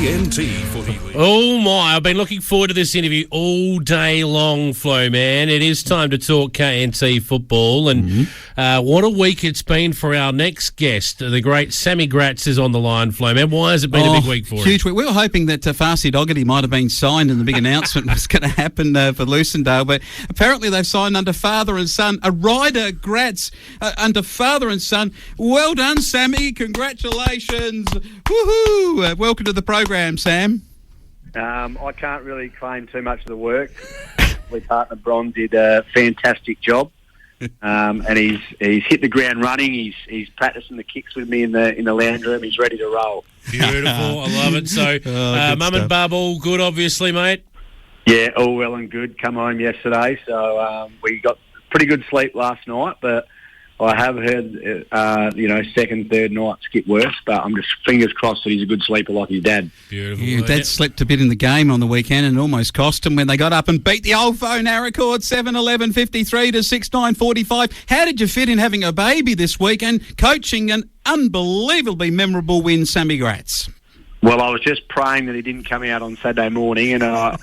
KNT Footy. Oh my, I've been looking forward to this interview all day long, Flo, man. It is time to talk KNT football, and what a week it's been for our next guest. The great Sammy Graetz is on the line, Flo, man. Why has it been a big week for him? Huge week. We were hoping that Farsi Doggedy might have been signed and the big announcement was going to happen for Lucendale, but apparently they've signed under father and son, a Ryder Graetz under father and son. Well done, Sammy. Congratulations. Woohoo! Welcome to the program, Sam. I can't really claim too much of the work. My partner Bron did a fantastic job, and he's hit the ground running. He's practicing the kicks with me in the lounge room. He's ready to roll. Beautiful, I love it. So, Mum and Bub, all good, obviously, mate. Yeah, all well and good. Come home yesterday, so we got pretty good sleep last night, but I have heard, second, third nights get worse, but I'm just fingers crossed that he's a good sleeper like his dad. Beautiful. Yeah, Dad slept a bit in the game on the weekend and it almost cost him when they got up and beat the old foe Narracourt 7-11-53 to 6-9-45. How did you fit in having a baby this week and coaching an unbelievably memorable win, Sammy Graetz? Well, I was just praying that he didn't come out on Saturday morning and I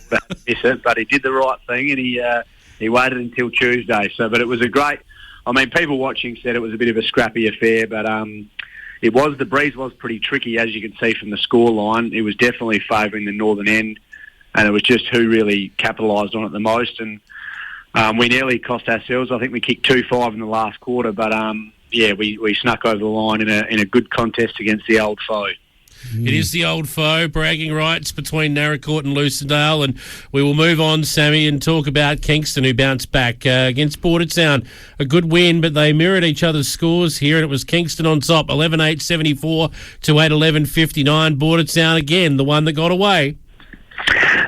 miss it, but he did the right thing and he waited until Tuesday. But it was a great... I mean, people watching said it was a bit of a scrappy affair, but the breeze was pretty tricky, as you can see from the score line. It was definitely favouring the northern end, and it was just who really capitalised on it the most. And we nearly cost ourselves. I think we kicked 2-5 in the last quarter, but we snuck over the line in a good contest against the old foe. It is the old foe, bragging rights between Narracourt and Lucendale, and we will move on, Sammy, and talk about Kingston, who bounced back against Bordertown. A good win, but they mirrored each other's scores here, and it was Kingston on top, 11-8-74 to 8-11-59. Bordertown, again, the one that got away.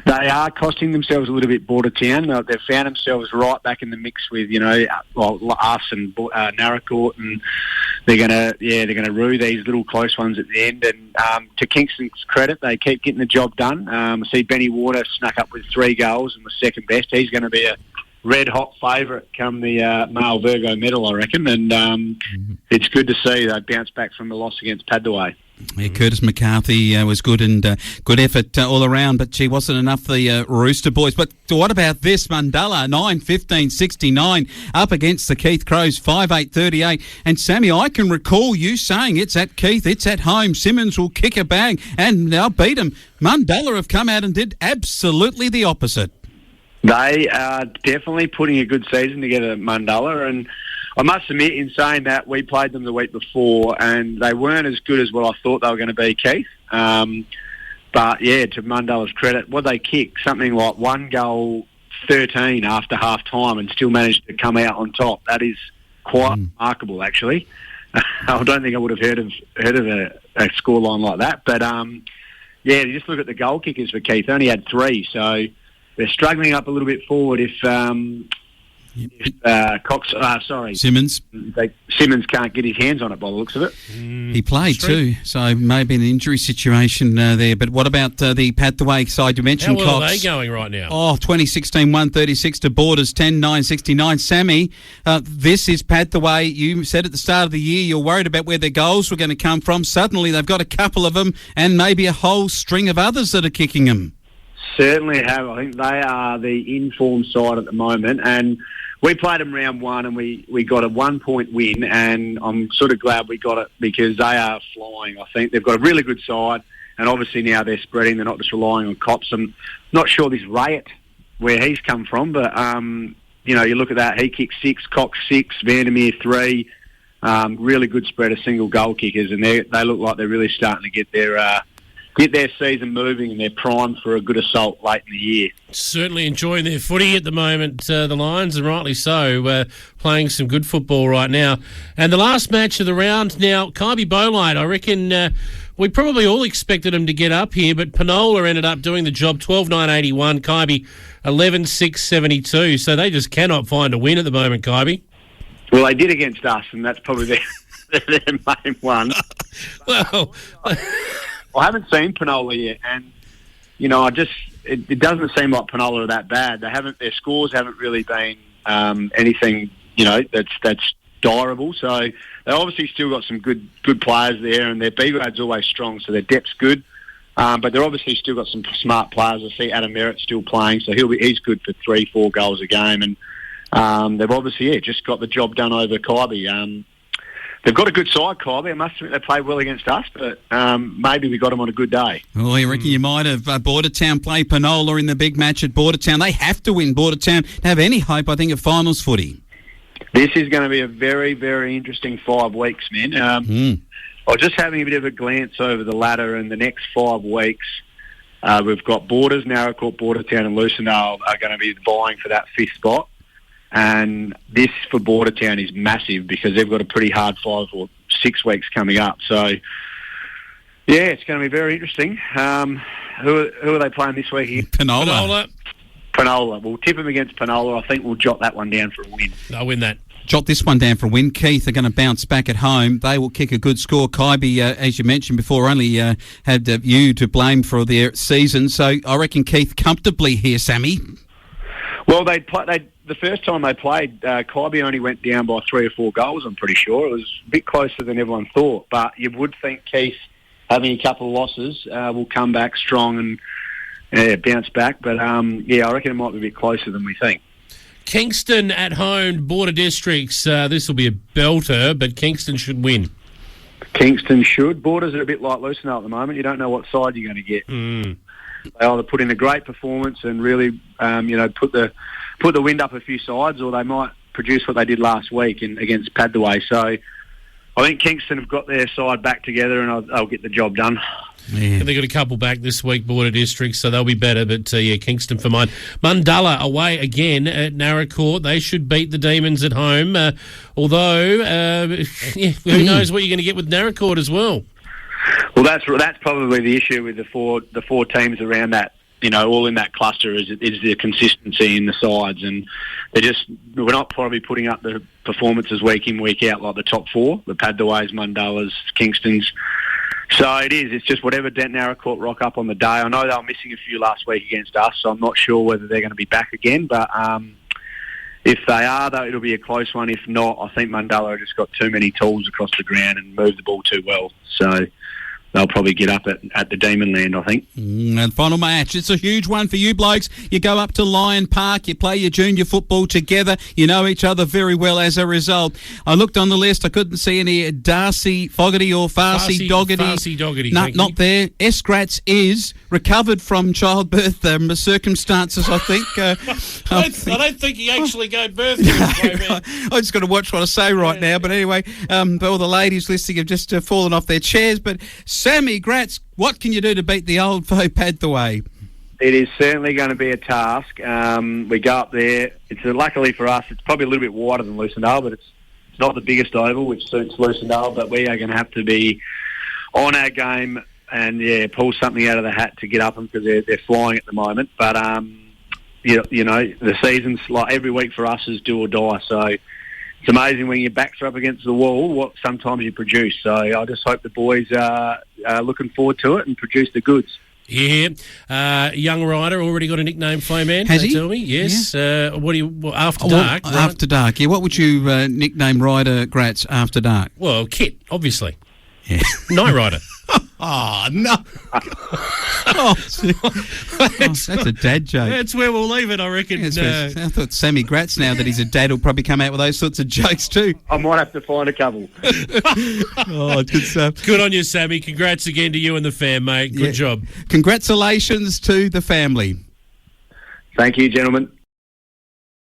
They are costing themselves a little bit, Bordertown. They've found themselves right back in the mix with, us and Narracourt, and they're going to rue these little close ones at the end. And to Kingston's credit, they keep getting the job done. I see Benny Warner snuck up with 3 goals and was second best. He's going to be a red-hot favourite come the male Virgo medal, I reckon. And it's good to see they bounced back from the loss against Padua. Yeah, Curtis McCarthy was good and good effort all around, but she wasn't enough for the Rooster boys. But what about this? Mundalla, 9-15-69, up against the Keith Crows, 5-8-38. And Sammy, I can recall you saying it's at Keith, it's at home, Simmons will kick a bang, and now beat them. Mundalla have come out and did absolutely the opposite. They are definitely putting a good season together, Mundalla, and I must admit, in saying that, we played them the week before and they weren't as good as what I thought they were going to be, Keith. But, yeah, to Mundalla's credit, what they kicked, something like 1 goal 13 after half-time and still managed to come out on top. That is quite remarkable, actually. I don't think I would have heard of a scoreline like that. But, you just look at the goal kickers for Keith. They only had 3, so they're struggling up a little bit forward if Simmons. Simmons can't get his hands on it by the looks of it. He played too, so maybe an injury situation there. But what about the Padthaway side? You mentioned How well Cox. are they going right now? 2016, 136 to Borders, 10-9-69. Sammy, this is Padthaway. You said at the start of the year you're worried about where their goals were going to come from. Suddenly they've got a couple of them and maybe a whole string of others that are kicking them. Certainly have. I think they are the in-form side at the moment, and we played them round 1 and we got a 1-point win, and I'm sort of glad we got it because they are flying. I think they've got a really good side, and obviously now they're spreading. They're not just relying on Cops. I'm not sure this Rayett, where he's come from, but, you look at that. He kicked 6, Cox 6, Vandermeer 3. Really good spread of single goal kickers, and they look like they're really starting to get their season moving and they're primed for a good assault late in the year. Certainly enjoying their footy at the moment, the Lions, and rightly so, playing some good football right now. And the last match of the round now, Kybe Bolide, I reckon we probably all expected them to get up here, but Penola ended up doing the job, 12-9-81, Kybe 11-6-72, so they just cannot find a win at the moment, Kybe. Well, they did against us, and that's probably their main one. Well... I haven't seen Penola yet, and it doesn't seem like Penola are that bad. Their scores haven't really been anything that's direable. So they obviously still got some good players there, and their B grade's always strong, so their depth's good. But they're obviously still got some smart players. I see Adam Merritt still playing, so he's good for 3-4 goals a game. And they've obviously just got the job done over Kaiby. They've got a good side, Kaiby. I must admit they played well against us, but maybe we got them on a good day. Oh, you reckon you might have Bordertown play Penola in the big match at Bordertown? They have to win Bordertown to have any hope, I think, of finals footy. This is going to be a very, very interesting 5 weeks, man. I was just having a bit of a glance over the ladder, and the next 5 weeks, we've got Borders, Narracourt, Bordertown and Lucendale are going to be vying for that 5th spot. And this for Bordertown is massive because they've got a pretty hard 5 or 6 weeks coming up. So, yeah, it's going to be very interesting. Who are they playing this week here? Penola. We'll tip them against Penola. I think we'll jot that one down for a win. They'll win that. Jot this one down for a win. Keith are going to bounce back at home. They will kick a good score. Kaiby, as you mentioned before, only had you to blame for their season. So I reckon Keith comfortably here, Sammy. Well, the first time they played, Kaiby only went down by 3 or 4 goals, I'm pretty sure. It was a bit closer than everyone thought. But you would think Keith, having a couple of losses, will come back strong and bounce back. But, I reckon it might be a bit closer than we think. Kingston at home, Border Districts. This will be a belter, but Kingston should win. Kingston should. Borders are a bit like Lucendale at the moment. You don't know what side you're going to get. They either put in a great performance and really, put the wind up a few sides, or they might produce what they did last week against Padthaway. So I think Kingston have got their side back together, and they'll get the job done. Yeah. And they've got a couple back this week, Border Districts, so they'll be better. But, Kingston for mine. Mundalla away again at Narracourt. They should beat the Demons at home. Although, who knows what you're going to get with Narracourt as well. Well, that's probably the issue with the four teams around that. All in that cluster is the consistency in the sides, and we're not probably putting up the performances week in, week out like the top 4, the Padthaways, Mundallas, Kingstons. So it is. It's just whatever Narracourt rock up on the day. I know they were missing a few last week against us, so I'm not sure whether they're going to be back again. But if they are, though, it'll be a close one. If not, I think Mundalla have just got too many tools across the ground and move the ball too well. So they'll probably get up at the Demon Land, I think. And final match. It's a huge one for you blokes. You go up to Lion Park. You play your junior football together. You know each other very well as a result. I looked on the list. I couldn't see any Darcy Fogarty or Farsi Doggedy. Farsi Doggedy. No, not there. Graetz is recovered from childbirth circumstances, I think. I don't think he actually gave birth to him. I just got to watch what I say right now. But anyway, all the ladies listening have just fallen off their chairs. But Sammy Graetz, what can you do to beat the old foe Padthaway? It is certainly going to be a task. We go up there. Luckily for us, it's probably a little bit wider than Lucendale, but it's not the biggest oval, which suits Lucendale. But we are going to have to be on our game and pull something out of the hat to get up them because they're flying at the moment. But the season's like every week for us is do or die. So it's amazing when your backs are up against the wall what sometimes you produce. So I just hope the boys are looking forward to it and produce the goods. Yeah. Young Ryder already got a nickname, Flowman. Has he? Tell me. Yes. Yeah. After dark. Right? After dark. Yeah. What would you nickname Ryder Graetz after dark? Well, Kit, obviously. Yeah. Night Rider. Oh, no. That's a dad joke. That's where we'll leave it, I reckon. I thought Sammy Graetz, now that he's a dad, will probably come out with those sorts of jokes too. I might have to find a couple. Oh, good stuff. Good on you, Sammy. Congrats again to you and the fam, mate. Good job. Congratulations to the family. Thank you, gentlemen.